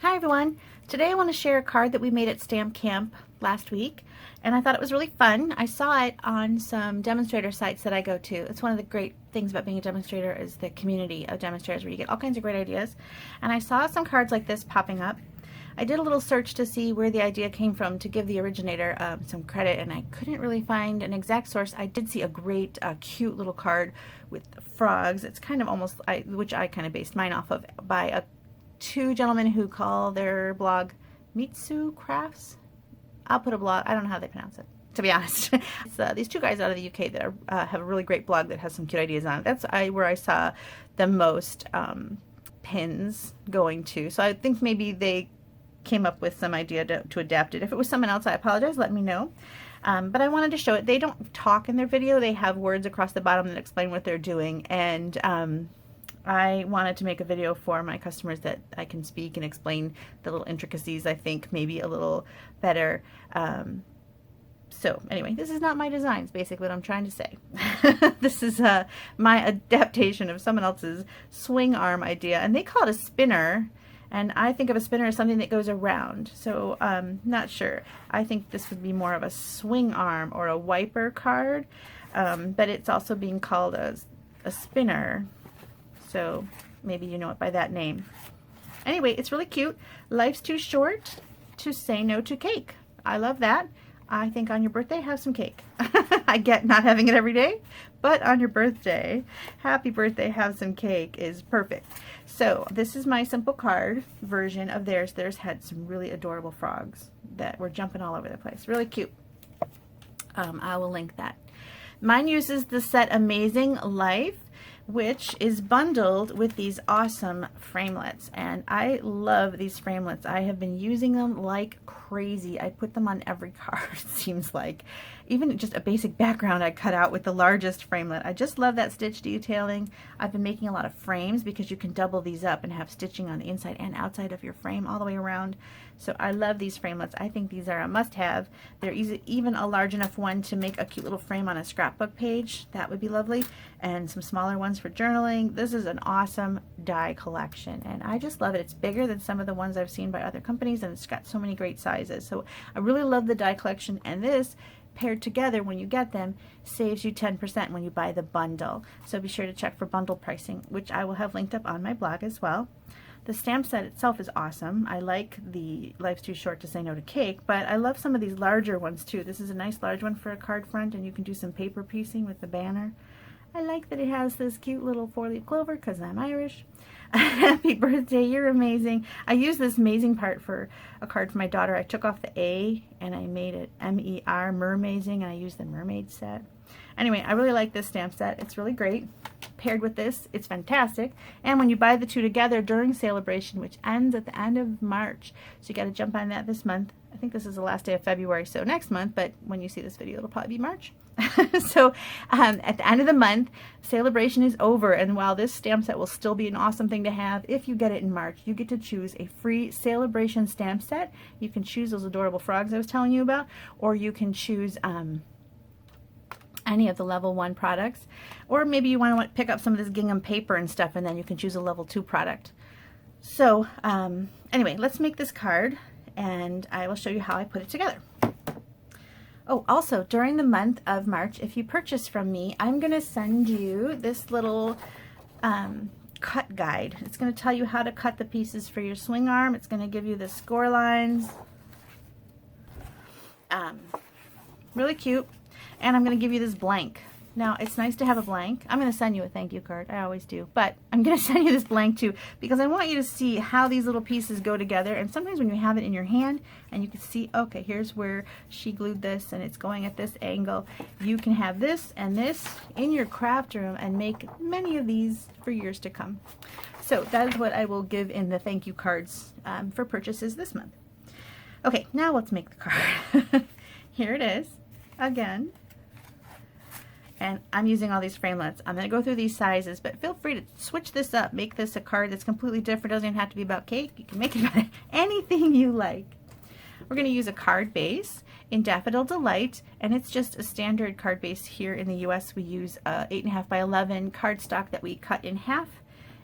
Hi everyone! Today I want to share a card that we made at Stamp Camp last week, and I thought it was really fun. I saw it on some demonstrator sites that I go to. It's one of the great things about being a demonstrator is the community of demonstrators where you get all kinds of great ideas. And I saw some cards like this popping up. I did a little search to see where the idea came from to give the originator some credit, and I couldn't really find an exact source. I did see a great cute little card with frogs. It's kind of almost, which I kind of based mine off of, by two gentlemen who call their blog Mitsu Crafts. I'll put a blog. I don't know how they pronounce it, to be honest. It's these two guys out of the UK that have a really great blog that has some cute ideas on it. That's where I saw the most pins going to. So I think maybe they came up with some idea to adapt it. If it was someone else, I apologize. Let me know. But I wanted to show it. They don't talk in their video. They have words across the bottom that explain what they're doing. And I wanted to make a video for my customers that I can speak and explain the little intricacies, I think, maybe a little better. So anyway, this is not my designs, basically what I'm trying to say. This is my adaptation of someone else's swing arm idea, and they call it a spinner. And I think of a spinner as something that goes around, so not sure. I think this would be more of a swing arm or a wiper card, but it's also being called a spinner. So maybe you know it by that name. Anyway, it's really cute. Life's too short to say no to cake. I love that. I think on your birthday, have some cake. I get not having it every day, but on your birthday, happy birthday, have some cake is perfect. So this is my simple card version of theirs. Theirs had some really adorable frogs that were jumping all over the place. Really cute. I will link that. Mine uses the set Amazing Life, which is bundled with these awesome framelits, and I love these framelits. I have been using them like crazy. I put them on every card, it seems like. Even just a basic background I cut out with the largest framelit. I just love that stitch detailing. I've been making a lot of frames because you can double these up and have stitching on the inside and outside of your frame all the way around. So I love these framelits. I think these are a must-have. They're even a large enough one to make a cute little frame on a scrapbook page. That would be lovely. And some smaller ones for journaling. This is an awesome die collection, and I just love it. It's bigger than some of the ones I've seen by other companies, and it's got so many great sizes. So I really love the die collection, and this paired together when you get them saves you 10% when you buy the bundle. So be sure to check for bundle pricing, which I will have linked up on my blog as well. The stamp set itself is awesome. I like the Life's Too Short to Say No to Cake, but I love some of these larger ones too. This is a nice large one for a card front, and you can do some paper piecing with the banner. I like that it has this cute little 4-leaf clover because I'm Irish. Happy birthday, you're amazing. I used this amazing part for a card for my daughter. I took off the A and I made it M-E-R, mermazing, and I used the mermaid set. Anyway, I really like this stamp set. It's really great. Paired with this, it's fantastic. And when you buy the two together during Celebration, which ends at the end of March, so you got to jump on that this month. I think this is the last day of February, so next month, but when you see this video, it'll probably be March. So at the end of the month, Celebration is over, and while this stamp set will still be an awesome thing to have, if you get it in March, you get to choose a free Celebration stamp set. You can choose those adorable frogs I was telling you about, or you can choose any of the level 1 products, or maybe you want to pick up some of this gingham paper and stuff, and then you can choose a level 2 product. So anyway, let's make this card, and I will show you how I put it together. Oh, also, during the month of March, if you purchase from me, I'm going to send you this little cut guide. It's going to tell you how to cut the pieces for your swing arm. It's going to give you the score lines. Really cute. And I'm going to give you this blank. Now, it's nice to have a blank. I'm going to send you a thank you card. I always do. But I'm going to send you this blank too, because I want you to see how these little pieces go together. And sometimes when you have it in your hand and you can see, okay, here's where she glued this and it's going at this angle, you can have this and this in your craft room and make many of these for years to come. So that is what I will give in the thank you cards for purchases this month. Okay, now let's make the card. Here it is again. And I'm using all these framelits. I'm going to go through these sizes, but feel free to switch this up. Make this a card that's completely different. It doesn't even have to be about cake. You can make it about anything you like. We're going to use a card base in Daffodil Delight, and it's just a standard card base here in the US. We use 8.5 by 11 cardstock that we cut in half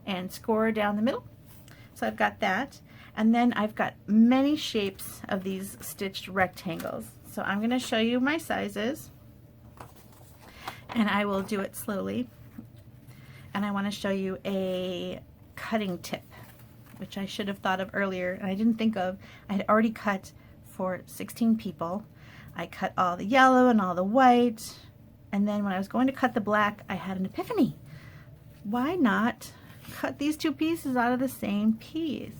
and score down the middle. So I've got that. And then I've got many shapes of these stitched rectangles. So I'm going to show you my sizes, and I will do it slowly. And I want to show you a cutting tip, which I should have thought of earlier and I didn't think of. I had already cut for 16 people. I cut all the yellow and all the white, and then when I was going to cut the black, I had an epiphany. Why not cut these two pieces out of the same piece?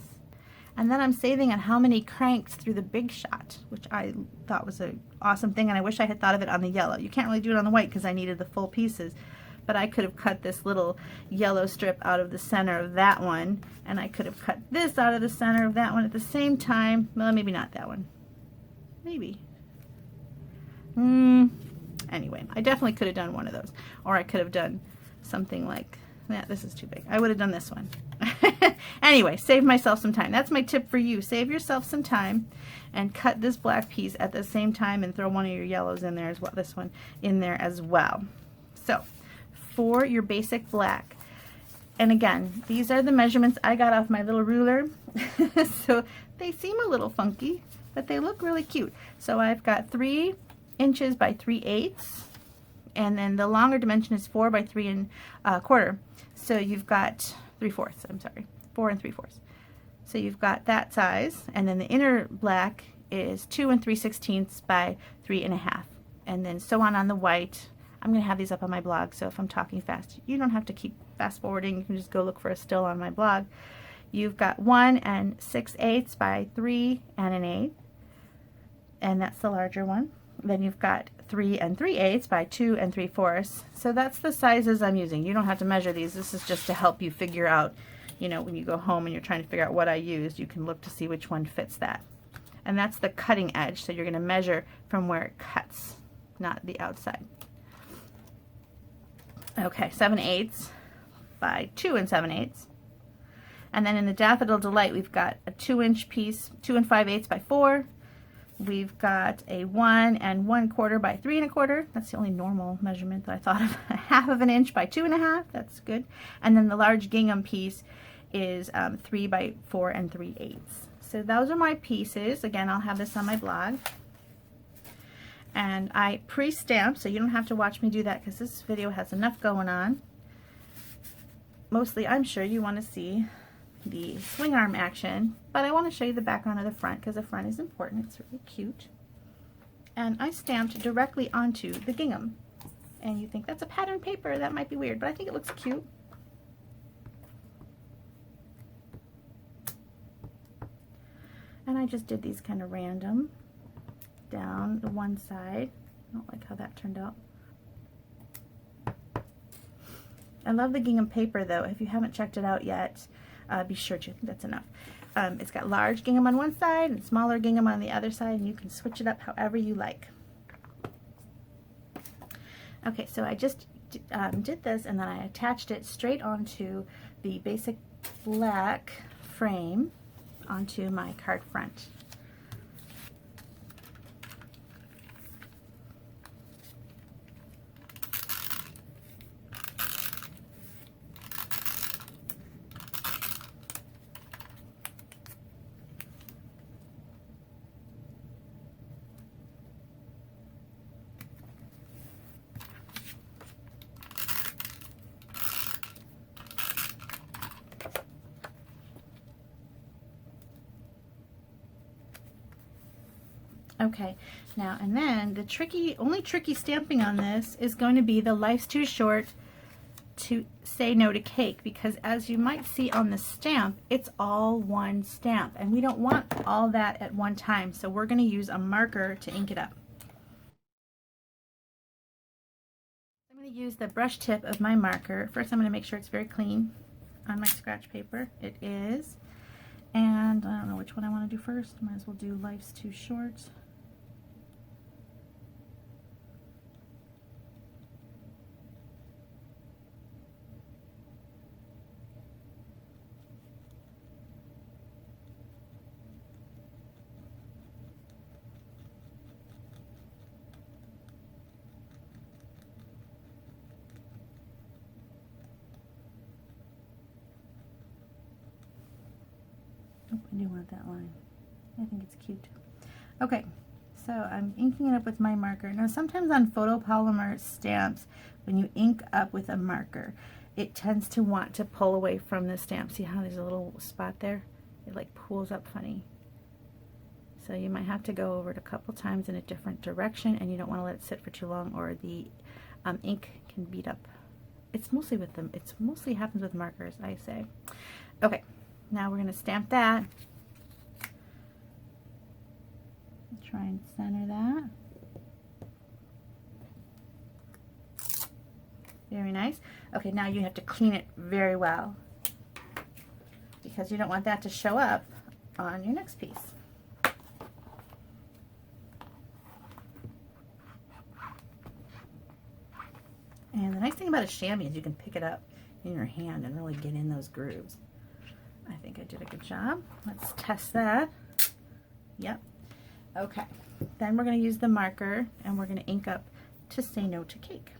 And then I'm saving on how many cranks through the big shot, which I thought was an awesome thing, and I wish I had thought of it on the yellow. You can't really do it on the white because I needed the full pieces, but I could have cut this little yellow strip out of the center of that one, and I could have cut this out of the center of that one at the same time. Well, maybe not that one. Maybe. Anyway, I definitely could have done one of those, or I could have done something like, yeah, this is too big. I would have done this one. Anyway, save myself some time. That's my tip for you. Save yourself some time and cut this black piece at the same time and throw one of your yellows in there as well, this one in there as well. So, for your basic black, and again, these are the measurements I got off my little ruler. So they seem a little funky, but they look really cute. So I've got 3 inches by 3/8, and then the longer dimension is 4 by 3¼ so you've got 3/4, I'm sorry, 4 3/4. So you've got that size, and then the inner black is 2 3/16 by 3½, and then so on the white. I'm going to have these up on my blog, so if I'm talking fast, you don't have to keep fast forwarding. You can just go look for a still on my blog. You've got 1 6/8 by 3 1/8, and that's the larger one. Then you've got 3 3/8 by 2 3/4. So that's the sizes I'm using. You don't have to measure these. This is just to help you figure out, you know, when you go home and you're trying to figure out what I used, you can look to see which one fits that. And that's the cutting edge, so you're going to measure from where it cuts, not the outside. Okay, 7/8 by 2 7/8. And then in the Daffodil Delight, we've got a 2-inch piece, 2 5/8 by 4. We've got a 1 1/4 by 3 1/4. That's the only normal measurement that I thought of. A 1/2 inch by 2 1/2. That's good. And then the large gingham piece is 3 by 4 3/8. So those are my pieces. Again, I'll have this on my blog. And I pre-stamp, so you don't have to watch me do that because this video has enough going on. Mostly, I'm sure you want to see the swing arm action, but I want to show you the background of the front because the front is important. It's really cute. And I stamped directly onto the gingham. And you think that's a pattern paper, that might be weird, but I think it looks cute. And I just did these kind of random down the one side. I don't like how that turned out. I love the gingham paper though. If you haven't checked it out yet, be sure to. That's enough. It's got large gingham on one side and smaller gingham on the other side, and you can switch it up however you like. Okay, so I just did this, and then I attached it straight onto the basic black frame onto my card front. Okay, now and then the only tricky stamping on this is going to be the life's too short to say no to cake, because as you might see on the stamp, it's all one stamp and we don't want all that at one time, so we're going to use a marker to ink it up. I'm going to use the brush tip of my marker. First I'm going to make sure it's very clean on my scratch paper. It is. And I don't know which one I want to do first. Might as well do life's too short. Oh, I do want that line. I think it's cute. Okay, so I'm inking it up with my marker. Now sometimes on photopolymer stamps, when you ink up with a marker, it tends to want to pull away from the stamp. See how there's a little spot there? It like pulls up funny. So you might have to go over it a couple times in a different direction, and you don't want to let it sit for too long, or the ink can beat up. It's mostly with them. It's mostly happens with markers, I say. Okay, now we're going to stamp that. Try and center that. Very nice. Okay, now you have to clean it very well because you don't want that to show up on your next piece. And the nice thing about a chamois is you can pick it up in your hand and really get in those grooves. I think I did a good job. Let's test that. Yep. Okay. Then we're going to use the marker and we're going to ink up to Say No to Cake.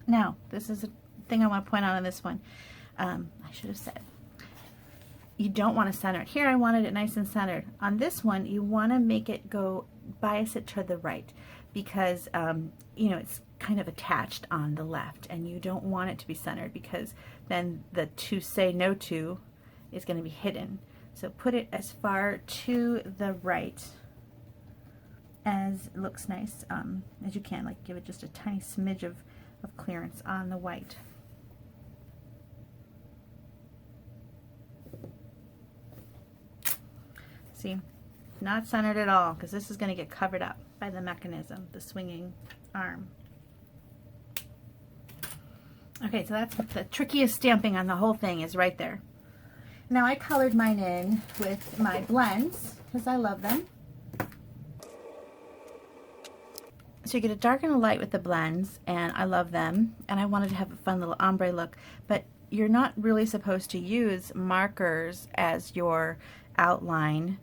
Now, this is a thing I want to point out on this one. I should have said, you don't want to center it. Here I wanted it nice and centered. On this one, you want to make it go, bias it to the right because, you know, it's kind of attached on the left and you don't want it to be centered because then the to say no to is going to be hidden. So put it as far to the right as it looks nice as you can. Like give it just a tiny smidge of clearance on the white. See, not centered at all because this is going to get covered up by the mechanism, the swinging arm. Okay, so that's the trickiest stamping on the whole thing is right there. Now I colored mine in with my blends because I love them. So you get a dark and a light with the blends, and I love them, and I wanted to have a fun little ombre look, but you're not really supposed to use markers as your outline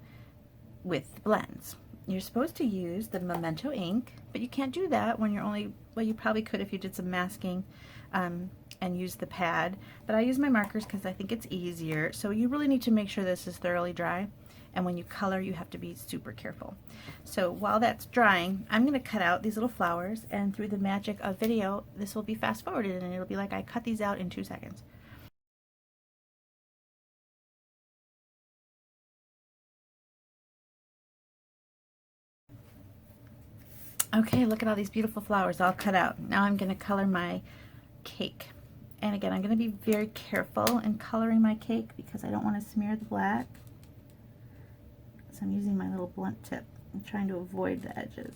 with blends. You're supposed to use the Memento ink, but you can't do that when you're only, well, you probably could if you did some masking and use the pad, but I use my markers because I think it's easier. So you really need to make sure this is thoroughly dry. And when you color, you have to be super careful. So while that's drying, I'm going to cut out these little flowers, and through the magic of video, this will be fast forwarded and it'll be like I cut these out in 2 seconds. Okay, look at all these beautiful flowers all cut out. Now I'm going to color my cake. And again, I'm going to be very careful in coloring my cake because I don't want to smear the black. So I'm using my little blunt tip. I'm trying to avoid the edges.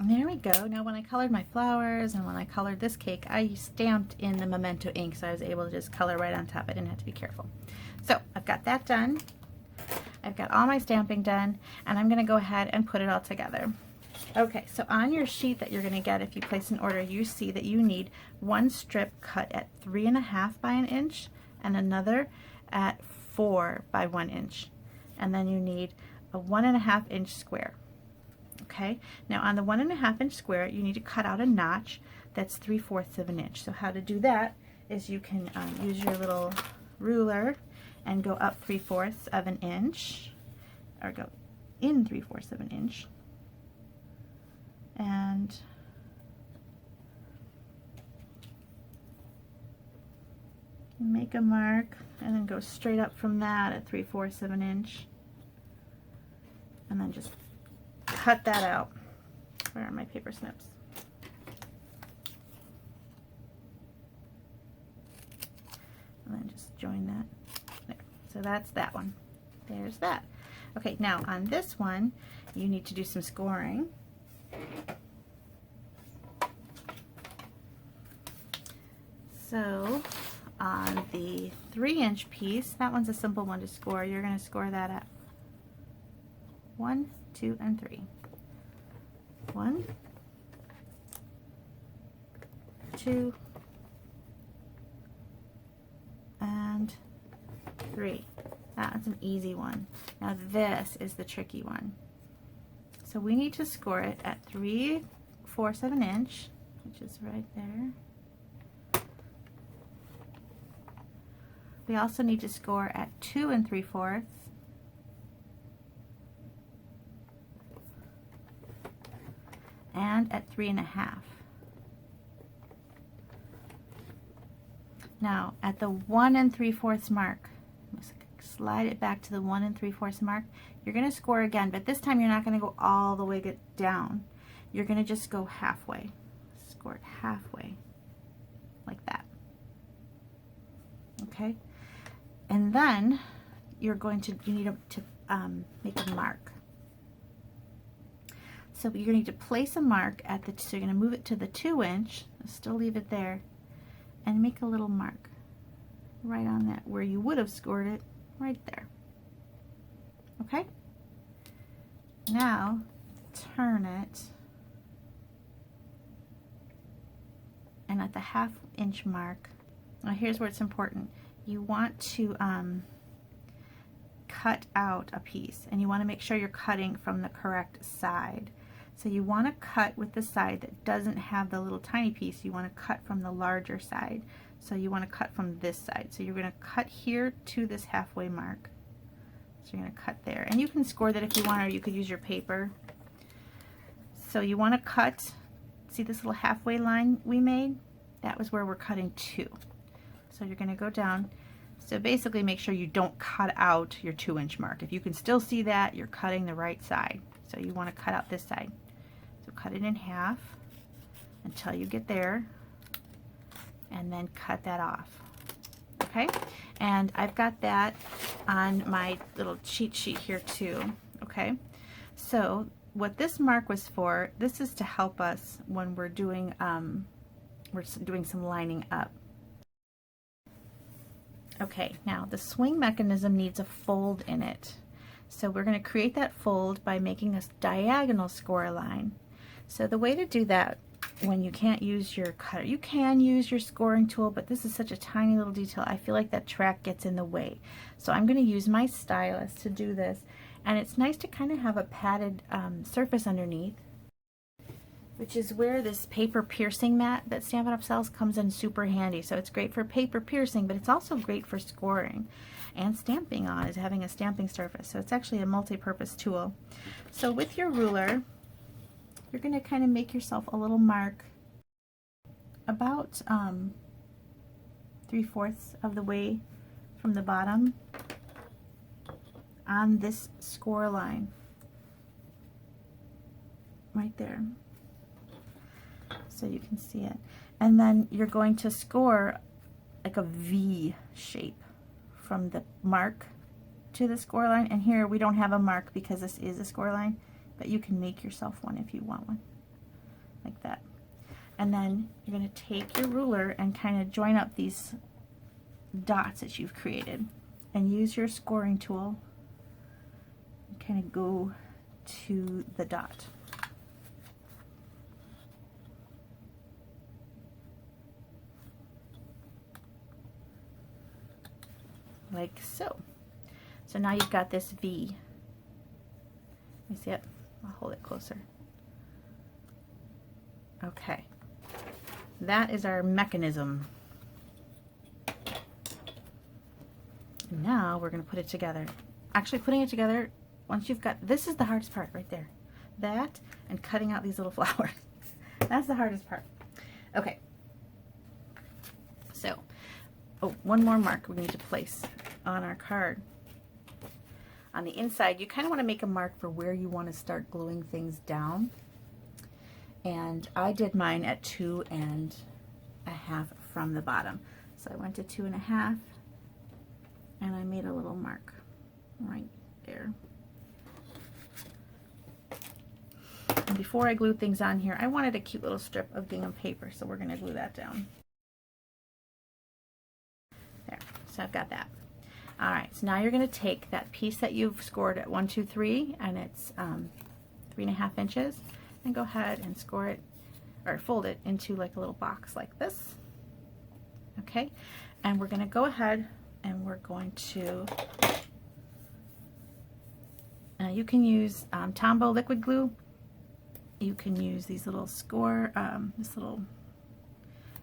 There we go. Now when I colored my flowers and when I colored this cake, I stamped in the Memento ink, so I was able to just color right on top. I didn't have to be careful. So I've got that done. I've got all my stamping done, and I'm going to go ahead and put it all together. Okay, so on your sheet that you're going to get if you place an order, you see that you need one strip cut at 3.5 by 1 inch and another at 4 by 1 inch. And then you need a 1.5 inch square. Okay, now on the 1.5 inch square, you need to cut out a notch that's 3/4 of an inch. So how to do that is you can use your little ruler and go up 3/4 of an inch or go in 3/4 of an inch, and make a mark, and then go straight up from that at 3/4 of an inch, and then just cut that out. Where are my paper snips? And then just join that there. So that's that one. There's that. Okay, now on this one, you need to do some scoring. So on the 3-inch piece, that one's a simple one to score. You're going to score that at 1, 2, and 3. 1, 2, and 3. That's an easy one. Now this is the tricky one. So we need to score it at 3/4 of an inch, which is right there. We also need to score at 2 3/4. And at 3 1/2. Now at the 1 3/4 mark, let's slide it back to the 1 3/4 mark. You're going to score again, but this time you're not going to go all the way down. You're going to just go halfway. Score it halfway, like that. Okay, and then you need to make a mark. So you're going to need to place a mark at the, so you're going to move it to the 2-inch, still leave it there, and make a little mark right on that where you would have scored it, right there. Okay? Now turn it, and at the 1/2 inch mark, now here's where it's important. You want to cut out a piece, and you want to make sure you're cutting from the correct side. So you want to cut with the side that doesn't have the little tiny piece. You want to cut from the larger side. So you want to cut from this side. So you're going to cut here to this halfway mark. So you're going to cut there. And you can score that if you want, or you could use your paper. So you want to cut, see this little halfway line we made? That was where we're cutting to. So you're going to go down. So basically make sure you don't cut out your 2-inch mark. If you can still see that, you're cutting the right side. So you want to cut out this side. So cut it in half until you get there, and then cut that off. Okay? And I've got that on my little cheat sheet here too. Okay? So what this mark was for, this is to help us when we're doing some lining up. Okay, now the swing mechanism needs a fold in it. So we're going to create that fold by making this diagonal score line. So the way to do that when you can't use your cutter, you can use your scoring tool, but this is such a tiny little detail. I feel like that track gets in the way. So I'm going to use my stylus to do this. And it's nice to kind of have a padded surface underneath, which is where this paper piercing mat that Stampin' Up! Sells comes in super handy. So it's great for paper piercing, but it's also great for scoring and stamping on, is having a stamping surface. So it's actually a multi-purpose tool. So with your ruler, you're going to kind of make yourself a little mark about 3/4 of the way from the bottom on this score line right there, so you can see it. And then you're going to score like a V shape from the mark to the score line. And here we don't have a mark because this is a score line, but you can make yourself one if you want one, like that. And then you're going to take your ruler and kind of join up these dots that you've created, and use your scoring tool and kind of go to the dot. Like so. So now you've got this V. You see it? I'll hold it closer. Okay. That is our mechanism. Now we're going to put it together. Actually, putting it together once you've got, this is the hardest part right there. That and cutting out these little flowers. That's the hardest part. Okay. So, oh, one more mark we need to place on our card. On the inside, you kind of want to make a mark for where you want to start gluing things down. And I did mine at 2.5 from the bottom. So I went to 2.5 and I made a little mark right there. And before I glue things on here, I wanted a cute little strip of gingham paper, so we're going to glue that down. There, so I've got that. All right, so now you're going to take that piece that you've scored at 1, 2, 3, and it's 3.5 inches, and go ahead and score it, or fold it into like a little box like this. Okay, and we're going to go ahead and we're going to, you can use Tombow liquid glue. You can use these little score, this little,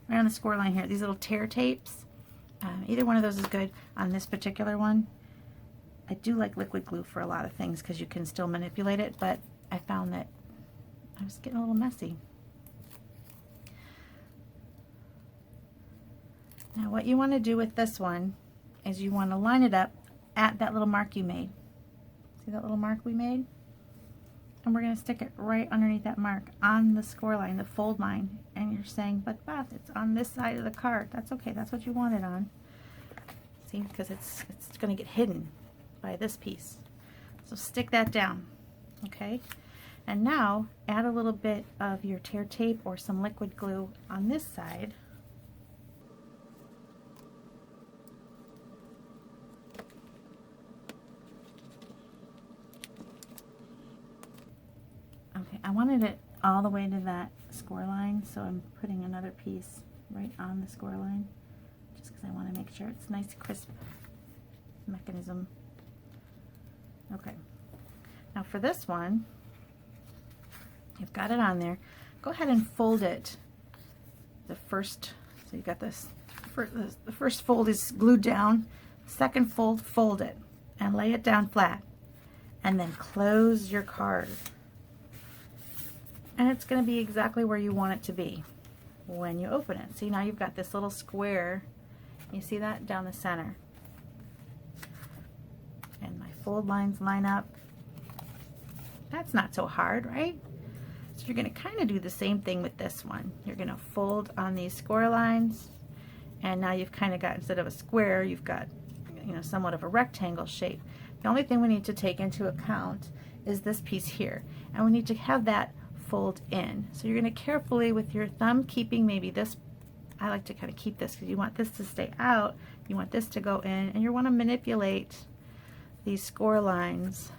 right on the score line here, these little tear tapes. Either one of those is good on this particular one. I do like liquid glue for a lot of things because you can still manipulate it, but I found that I was getting a little messy. Now what you want to do with this one is you want to line it up at that little mark you made. See that little mark we made? And we're going to stick it right underneath that mark on the score line, the fold line. And you're saying, but Beth, it's on this side of the card. That's okay, that's what you want it on. See, because it's going to get hidden by this piece. So stick that down, okay? And now add a little bit of your tear tape or some liquid glue on this side. Okay, I wanted it all the way to that score line, so I'm putting another piece right on the score line, just because I want to make sure it's nice, crisp mechanism. Okay, now for this one, you've got it on there. Go ahead and fold it. The first, so you got this. The first fold is glued down. Second fold, fold it and lay it down flat, and then close your card. And it's going to be exactly where you want it to be when you open it. See, now you've got this little square. You see that down the center. And my fold lines line up. That's not so hard, right? So you're going to kind of do the same thing with this one. You're going to fold on these score lines, and now you've kind of got, instead of a square, you've got, you know, somewhat of a rectangle shape. The only thing we need to take into account is this piece here, and we need to have that fold in. So you're going to carefully, with your thumb, keeping maybe this, I like to kind of keep this because you want this to stay out, you want this to go in, and you want to manipulate these score lines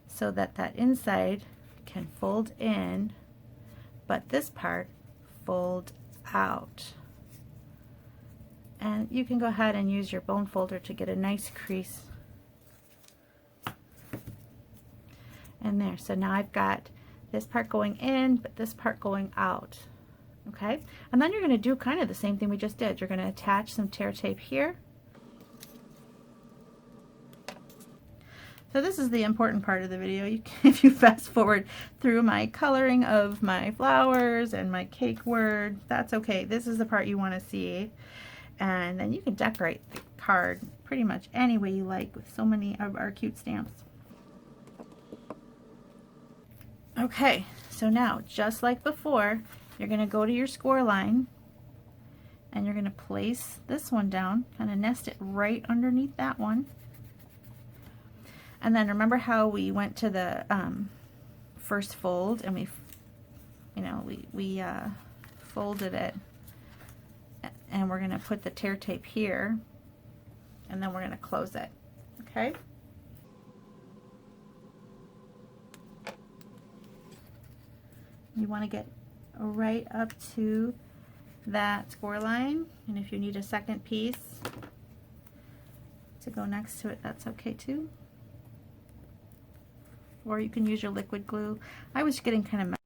so that that inside can fold in, but this part fold out. And you can go ahead and use your bone folder to get a nice crease. And there, so now I've got this part going in, but this part going out. Okay, and then you're going to do kind of the same thing we just did. You're going to attach some tear tape here. So this is the important part of the video. If you fast forward through my coloring of my flowers and my cake word, that's okay. This is the part you want to see. And then you can decorate the card pretty much any way you like with so many of our cute stamps. Okay, so now, just like before, you're going to go to your score line and you're going to place this one down, kind of nest it right underneath that one. And then remember how we went to the first fold and we folded it, and we're going to put the tear tape here, and then we're going to close it. Okay? You want to get right up to that score line, and if you need a second piece to go next to it, that's okay too. Or you can use your liquid glue. I was getting kind of messy,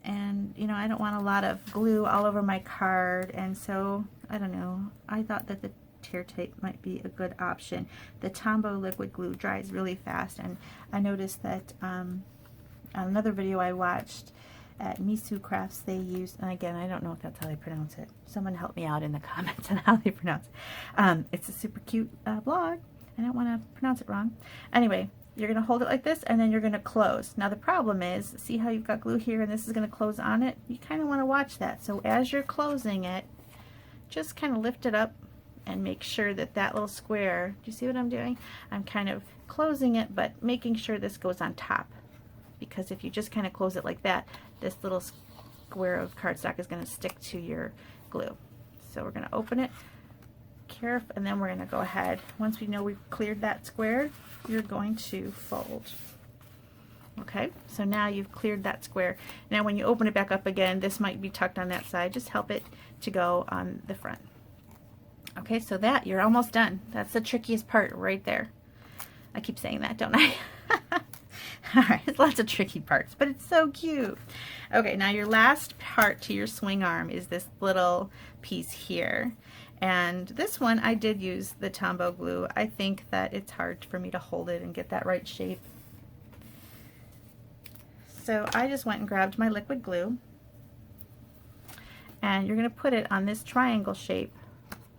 and you know, I don't want a lot of glue all over my card, and so I don't know, I thought that the tear tape might be a good option. The Tombow liquid glue dries really fast, and I noticed that on another video I watched at Misu Crafts, they used, and again, I don't know if that's how they pronounce it. Someone help me out in the comments on how they pronounce it. It's a super cute blog. I don't want to pronounce it wrong. Anyway, you're going to hold it like this, and then you're going to close. Now the problem is, see how you've got glue here and this is going to close on it? You kind of want to watch that. So as you're closing it, just kind of lift it up and make sure that that little square, do you see what I'm doing? I'm kind of closing it, but making sure this goes on top. Because if you just kind of close it like that, this little square of cardstock is going to stick to your glue. So we're going to open it, careful, and then we're going to go ahead. Once we know we've cleared that square, you're going to fold. Okay, so now you've cleared that square. Now when you open it back up again, this might be tucked on that side. Just help it to go on the front. Okay, so that, you're almost done. That's the trickiest part right there. I keep saying that, don't I? Alright, there's lots of tricky parts, but it's so cute. Okay, now your last part to your swing arm is this little piece here. And this one, I did use the Tombow glue. I think that it's hard for me to hold it and get that right shape. So I just went and grabbed my liquid glue. And you're going to put it on this triangle shape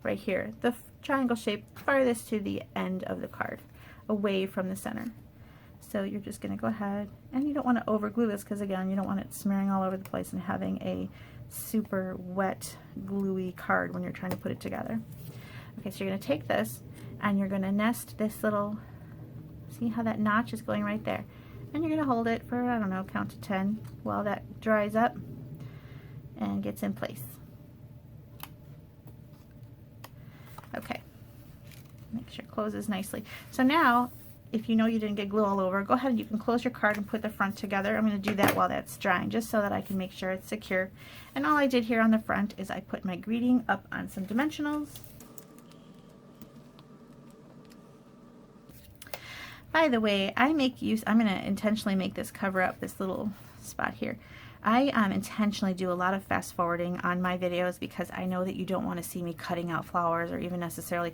right here. The triangle shape farthest to the end of the card, away from the center. So you're just going to go ahead, and you don't want to over glue this because again, you don't want it smearing all over the place and having a super wet, gluey card when you're trying to put it together. Okay, so you're going to take this and you're going to nest this little, see how that notch is going right there? And you're going to hold it for, I don't know, count to 10 while that dries up and gets in place. Okay, make sure it closes nicely. So now, if you know you didn't get glue all over, go ahead and you can close your card and put the front together. I'm going to do that while that's drying, just so that I can make sure it's secure. And all I did here on the front is I put my greeting up on some dimensionals. By the way, I'm going to intentionally make this cover up this little spot here. I intentionally do a lot of fast forwarding on my videos because I know that you don't want to see me cutting out flowers or even necessarily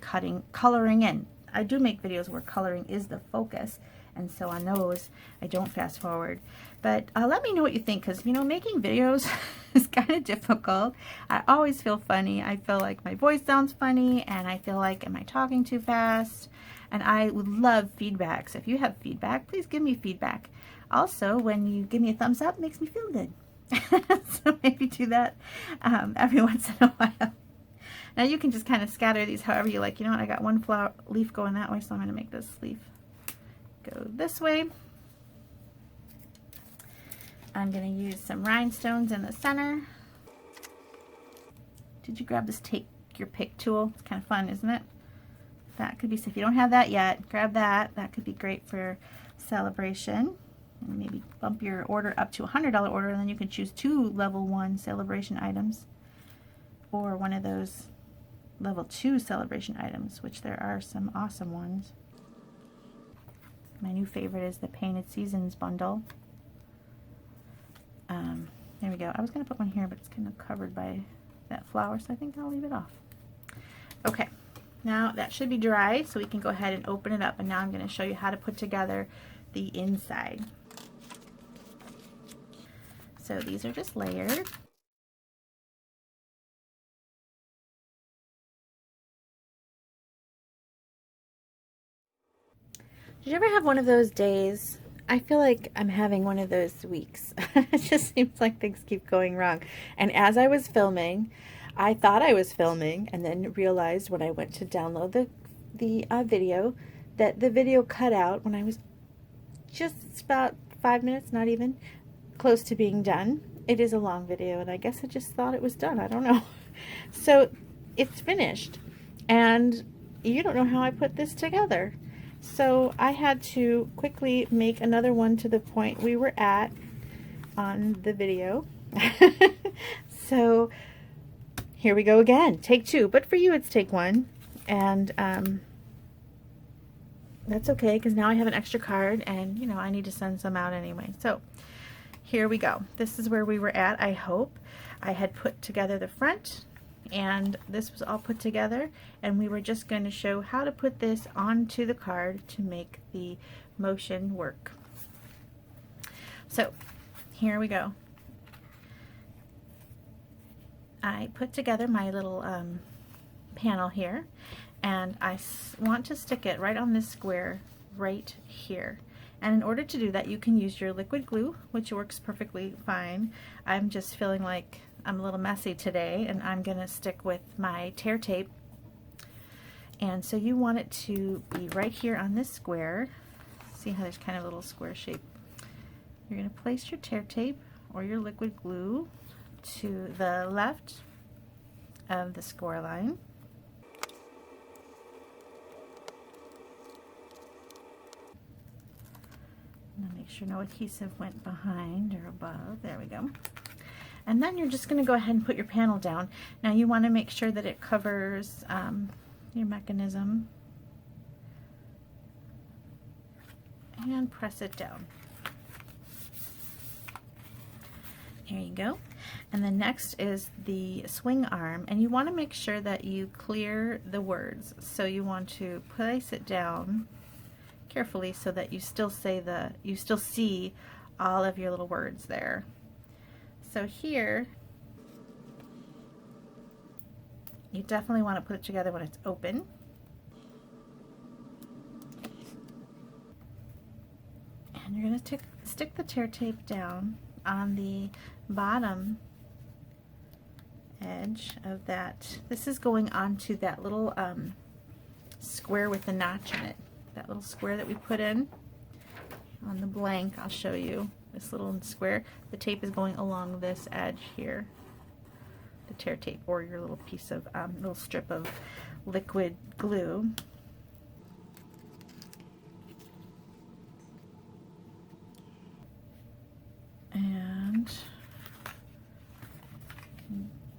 coloring in. I do make videos where coloring is the focus, and so on those I don't fast forward. But let me know what you think, because you know, making videos is kind of difficult. I always feel funny. I feel like my voice sounds funny, and I feel like, am I talking too fast? And I would love feedback. So if you have feedback, please give me feedback. Also, when you give me a thumbs up, it makes me feel good. So maybe do that every once in a while. Now you can just kind of scatter these however you like. You know what, I got one flower leaf going that way, so I'm going to make this leaf go this way. I'm going to use some rhinestones in the center. Did you grab this take your pick tool? It's kind of fun, isn't it? That could be, so if you don't have that yet, grab that. That could be great for celebration. And maybe bump your order up to a $100 order, and then you can choose 2 level 1 celebration items, or one of those level 2 celebration items, which there are some awesome ones. My new favorite is the Painted Seasons bundle. There we go. I was going to put one here, but it's kind of covered by that flower, so I think I'll leave it off. Okay, now that should be dry, so we can go ahead and open it up, and now I'm going to show you how to put together the inside. So these are just layered. Did you ever have one of those days? I feel like I'm having one of those weeks. It just seems like things keep going wrong. And as I was filming, I thought I was filming and then realized when I went to download the video that the video cut out when I was just about 5 minutes, not even, close to being done. It is a long video, and I guess I just thought it was done. I don't know. So it's finished, and you don't know how I put this together. So I had to quickly make another one to the point we were at on the video. So here we go again, take 2, but for you it's take 1, and that's okay because now I have an extra card, and you know, I need to send some out anyway. So here we go. This is where we were at. I hope I had put together the front and this was all put together, and we were just going to show how to put this onto the card to make the motion work. So here we go. I put together my little panel here, and I want to stick it right on this square right here. And in order to do that, you can use your liquid glue, which works perfectly fine. I'm just feeling like I'm a little messy today, and I'm going to stick with my tear tape. And so you want it to be right here on this square. See how there's kind of a little square shape. You're going to place your tear tape or your liquid glue to the left of the score line. Make sure no adhesive went behind or above. There we go. And then you're just going to go ahead and put your panel down. Now you want to make sure that it covers your mechanism, and press it down. Here you go. And then next is the swing arm, and you want to make sure that you clear the words. So you want to place it down carefully so that you still see all of your little words there. So here you definitely want to put it together when it's open. And you're going to stick the tear tape down on the bottom edge of that. This is going onto that little square with the notch in it. That little square that we put in on the blank. I'll show you this little square. The tape is going along this edge here, the tear tape, or your little piece of little strip of liquid glue. And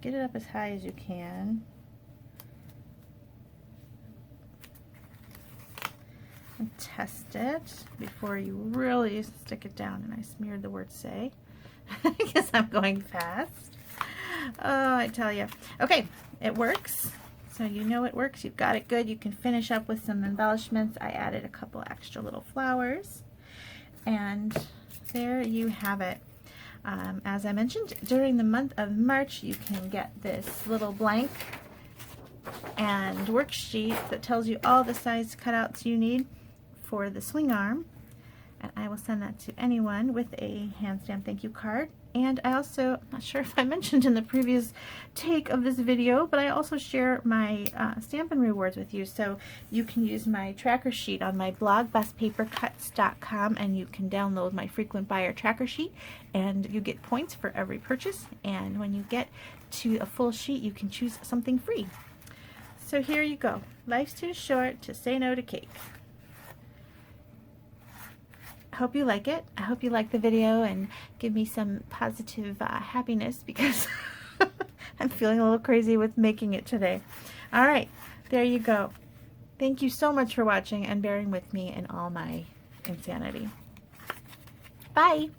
get it up as high as you can. And test it before you really stick it down. And I smeared the word "say" because I'm going fast. Oh, I tell you. Okay, it works. So you know it works. You've got it good. You can finish up with some embellishments. I added a couple extra little flowers. And there you have it. As I mentioned, during the month of March, you can get this little blank and worksheet that tells you all the size cutouts you need for the swing arm, and I will send that to anyone with a hand stamp thank you card. And I also, I'm not sure if I mentioned in the previous take of this video, but I also share my Stampin' rewards with you. So you can use my tracker sheet on my blog, bestpapercuts.com, and you can download my frequent buyer tracker sheet, and you get points for every purchase. And when you get to a full sheet, you can choose something free. So here you go. Life's too short to say no to cake. I hope you like it. I hope you like the video and give me some positive happiness, because I'm feeling a little crazy with making it today. All right, there you go. Thank you so much for watching and bearing with me in all my insanity. Bye.